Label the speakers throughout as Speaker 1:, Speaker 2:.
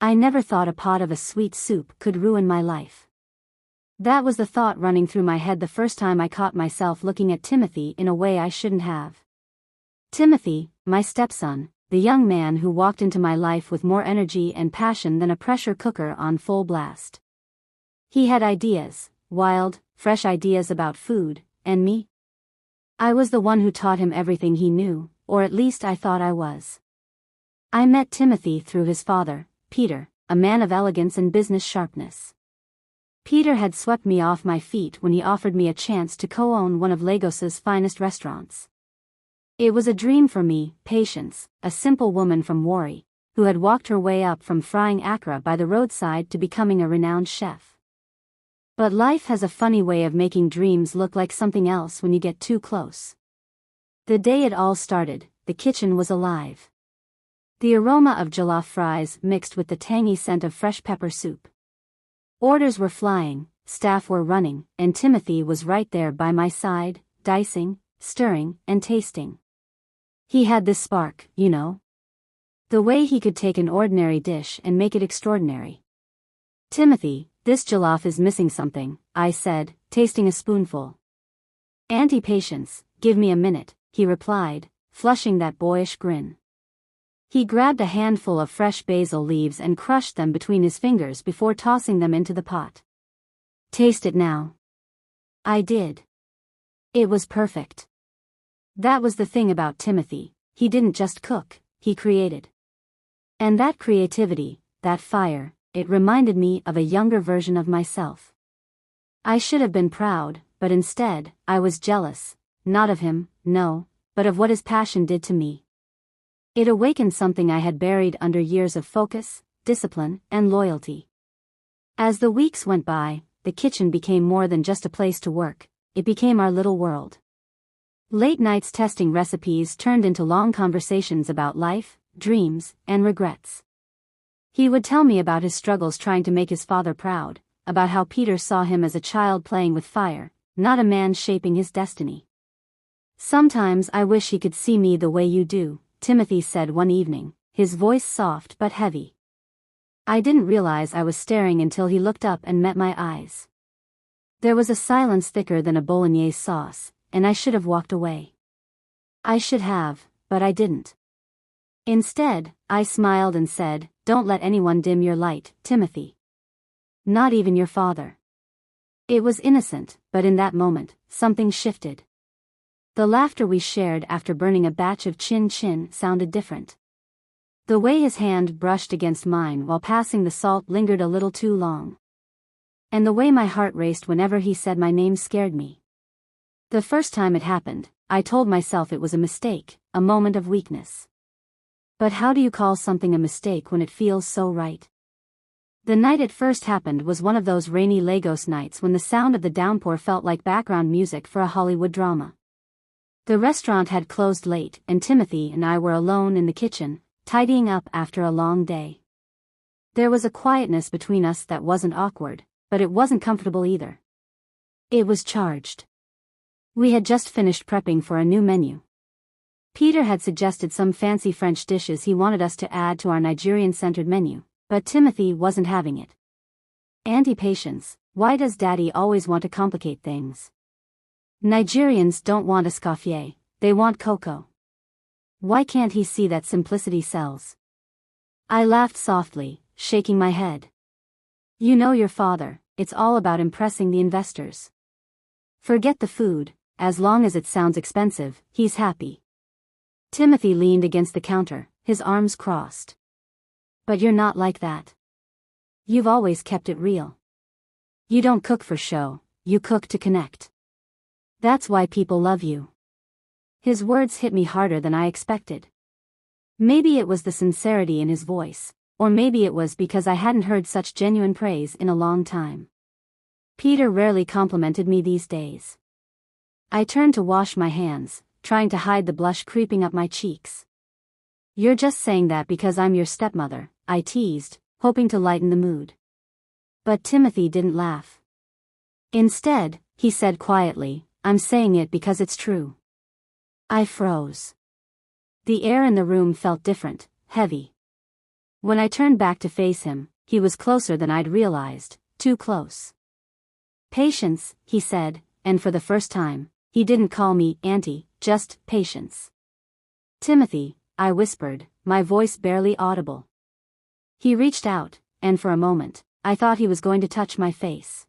Speaker 1: I never thought a pot of a sweet soup could ruin my life. That was the thought running through my head the first time I caught myself looking at Timothy in a way I shouldn't have. Timothy, my stepson, the young man who walked into my life with more energy and passion than a pressure cooker on full blast. He had ideas, wild, fresh ideas about food, and me. I was the one who taught him everything he knew, or at least I thought I was. I met Timothy through his father, Peter, a man of elegance and business sharpness. Peter had swept me off my feet when he offered me a chance to co-own one of Lagos's finest restaurants. It was a dream for me, Patience, a simple woman from Warri, who had walked her way up from frying akra by the roadside to becoming a renowned chef. But life has a funny way of making dreams look like something else when you get too close. The day it all started, the kitchen was alive. The aroma of jollof fries mixed with the tangy scent of fresh pepper soup. Orders were flying, staff were running, and Timothy was right there by my side, dicing, stirring, and tasting. He had this spark, you know. The way he could take an ordinary dish and make it extraordinary. Timothy, this jollof is missing something, I said, tasting a spoonful. Auntie Patience, give me a minute, he replied, flushing that boyish grin. He grabbed a handful of fresh basil leaves and crushed them between his fingers before tossing them into the pot. Taste it now. I did. It was perfect. That was the thing about Timothy, he didn't just cook, he created. And that creativity, that fire, it reminded me of a younger version of myself. I should have been proud, but instead, I was jealous, not of him, no, but of what his passion did to me. It awakened something I had buried under years of focus, discipline, and loyalty. As the weeks went by, the kitchen became more than just a place to work, it became our little world. Late nights testing recipes turned into long conversations about life, dreams, and regrets. He would tell me about his struggles trying to make his father proud, about how Peter saw him as a child playing with fire, not a man shaping his destiny. Sometimes I wish he could see me the way you do, Timothy said one evening, his voice soft but heavy. I didn't realize I was staring until he looked up and met my eyes. There was a silence thicker than a bolognese sauce, and I should have walked away. I should have, but I didn't. Instead, I smiled and said, "Don't let anyone dim your light, Timothy. Not even your father." It was innocent, but in that moment, something shifted. The laughter we shared after burning a batch of chin-chin sounded different. The way his hand brushed against mine while passing the salt lingered a little too long. And the way my heart raced whenever he said my name scared me. The first time it happened, I told myself it was a mistake, a moment of weakness. But how do you call something a mistake when it feels so right? The night it first happened was one of those rainy Lagos nights when the sound of the downpour felt like background music for a Hollywood drama. The restaurant had closed late and Timothy and I were alone in the kitchen, tidying up after a long day. There was a quietness between us that wasn't awkward, but it wasn't comfortable either. It was charged. We had just finished prepping for a new menu. Peter had suggested some fancy French dishes he wanted us to add to our Nigerian-centered menu, but Timothy wasn't having it. Auntie Patience, why does Daddy always want to complicate things? Nigerians don't want escoffier, they want cocoa. Why can't he see that simplicity sells? I laughed softly, shaking my head. You know your father, it's all about impressing the investors. Forget the food, as long as it sounds expensive, he's happy. Timothy leaned against the counter, his arms crossed. But you're not like that. You've always kept it real. You don't cook for show, you cook to connect. That's why people love you. His words hit me harder than I expected. Maybe it was the sincerity in his voice, or maybe it was because I hadn't heard such genuine praise in a long time. Peter rarely complimented me these days. I turned to wash my hands, trying to hide the blush creeping up my cheeks. You're just saying that because I'm your stepmother, I teased, hoping to lighten the mood. But Timothy didn't laugh. Instead, he said quietly, I'm saying it because it's true. I froze. The air in the room felt different, heavy. When I turned back to face him, he was closer than I'd realized, too close. "Patience," he said, and for the first time, he didn't call me auntie, just Patience. "Timothy," I whispered, my voice barely audible. He reached out, and for a moment, I thought he was going to touch my face.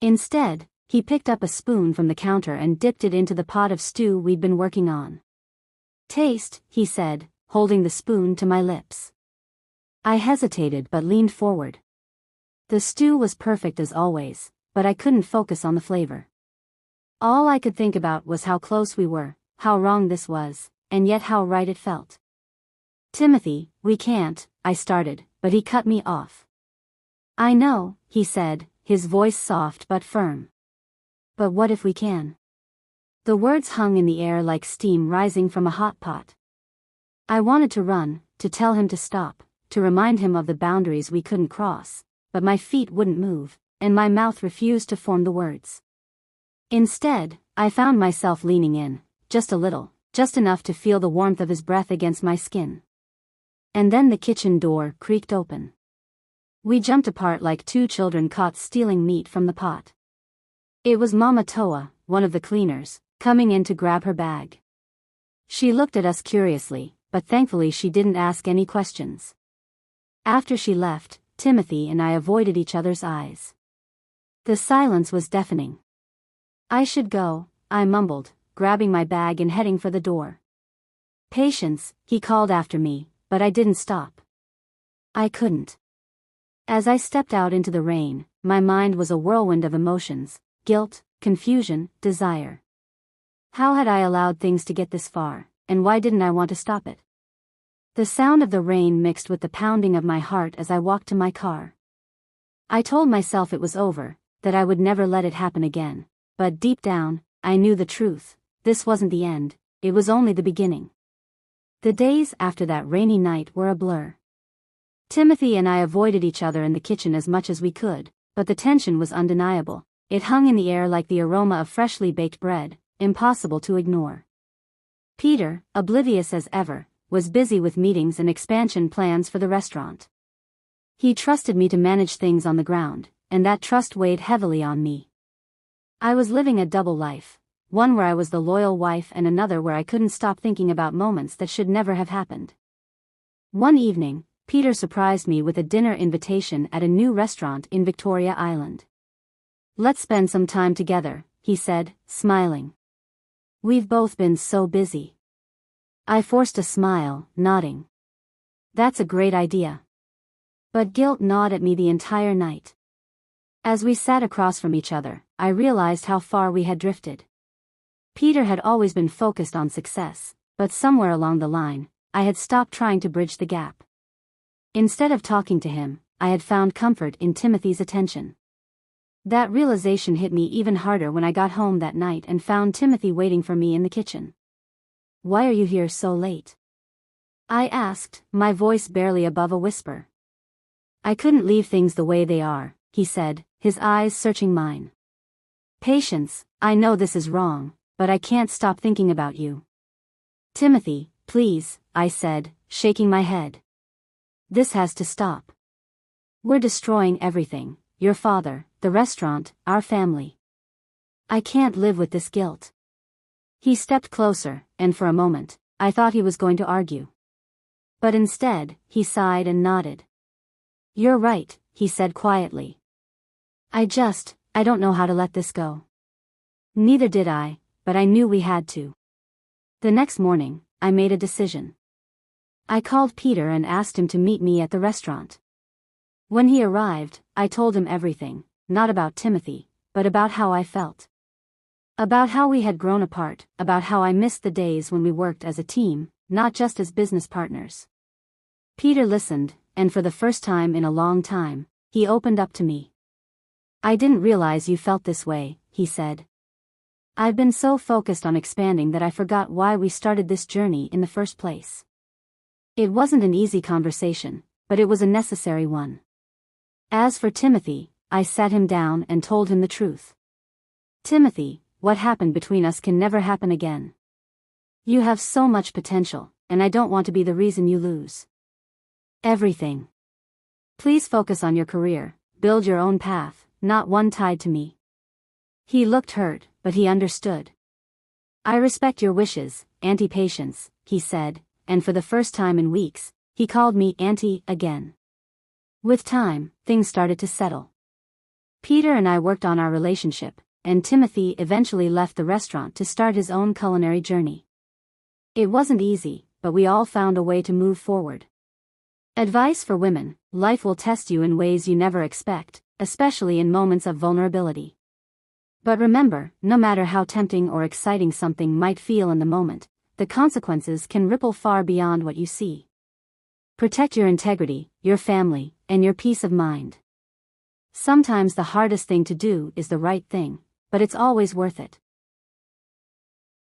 Speaker 1: Instead, he picked up a spoon from the counter and dipped it into the pot of stew we'd been working on. "Taste," he said, holding the spoon to my lips. I hesitated but leaned forward. The stew was perfect as always, but I couldn't focus on the flavor. All I could think about was how close we were, how wrong this was, and yet how right it felt. "Timothy, we can't," I started, but he cut me off. "I know," he said, his voice soft but firm. "But what if we can?" The words hung in the air like steam rising from a hot pot. I wanted to run, to tell him to stop, to remind him of the boundaries we couldn't cross, but my feet wouldn't move, and my mouth refused to form the words. Instead, I found myself leaning in, just a little, just enough to feel the warmth of his breath against my skin. And then the kitchen door creaked open. We jumped apart like two children caught stealing meat from the pot. It was Mama Toa, one of the cleaners, coming in to grab her bag. She looked at us curiously, but thankfully she didn't ask any questions. After she left, Timothy and I avoided each other's eyes. The silence was deafening. "I should go," I mumbled, grabbing my bag and heading for the door. "Patience," he called after me, but I didn't stop. I couldn't. As I stepped out into the rain, my mind was a whirlwind of emotions, guilt, confusion, desire. How had I allowed things to get this far, and why didn't I want to stop it? The sound of the rain mixed with the pounding of my heart as I walked to my car. I told myself it was over, that I would never let it happen again, but deep down, I knew the truth. This wasn't the end, it was only the beginning. The days after that rainy night were a blur. Timothy and I avoided each other in the kitchen as much as we could, but the tension was undeniable. It hung in the air like the aroma of freshly baked bread, impossible to ignore. Peter, oblivious as ever, was busy with meetings and expansion plans for the restaurant. He trusted me to manage things on the ground, and that trust weighed heavily on me. I was living a double life, one where I was the loyal wife and another where I couldn't stop thinking about moments that should never have happened. One evening, Peter surprised me with a dinner invitation at a new restaurant in Victoria Island. "Let's spend some time together," he said, smiling. "We've both been so busy." I forced a smile, nodding. "That's a great idea." But guilt gnawed at me the entire night. As we sat across from each other, I realized how far we had drifted. Peter had always been focused on success, but somewhere along the line, I had stopped trying to bridge the gap. Instead of talking to him, I had found comfort in Timothy's attention. That realization hit me even harder when I got home that night and found Timothy waiting for me in the kitchen. "Why are you here so late?" I asked, my voice barely above a whisper. "I couldn't leave things the way they are," he said, his eyes searching mine. "Patience, I know this is wrong, but I can't stop thinking about you." "Timothy, please," I said, shaking my head. "This has to stop. We're destroying everything, your father, the restaurant, our family. I can't live with this guilt." He stepped closer, and for a moment, I thought he was going to argue. But instead, he sighed and nodded. "You're right," he said quietly. I don't know how to let this go." Neither did I, but I knew we had to. The next morning, I made a decision. I called Peter and asked him to meet me at the restaurant. When he arrived, I told him everything, not about Timothy, but about how I felt. About how we had grown apart, about how I missed the days when we worked as a team, not just as business partners. Peter listened, and for the first time in a long time, he opened up to me. "I didn't realize you felt this way," he said. "I've been so focused on expanding that I forgot why we started this journey in the first place." It wasn't an easy conversation, but it was a necessary one. As for Timothy, I sat him down and told him the truth. "Timothy, what happened between us can never happen again. You have so much potential, and I don't want to be the reason you lose." Everything. Please focus on your career, build your own path, not one tied to me. He looked hurt, but he understood. I respect your wishes, Auntie Patience, he said, and for the first time in weeks, he called me Auntie again. With time, things started to settle. Peter and I worked on our relationship, and Timothy eventually left the restaurant to start his own culinary journey. It wasn't easy, but we all found a way to move forward. Advice for women: life will test you in ways you never expect, especially in moments of vulnerability. But remember, no matter how tempting or exciting something might feel in the moment, the consequences can ripple far beyond what you see. Protect your integrity, your family, and your peace of mind. Sometimes the hardest thing to do is the right thing, but it's always worth it.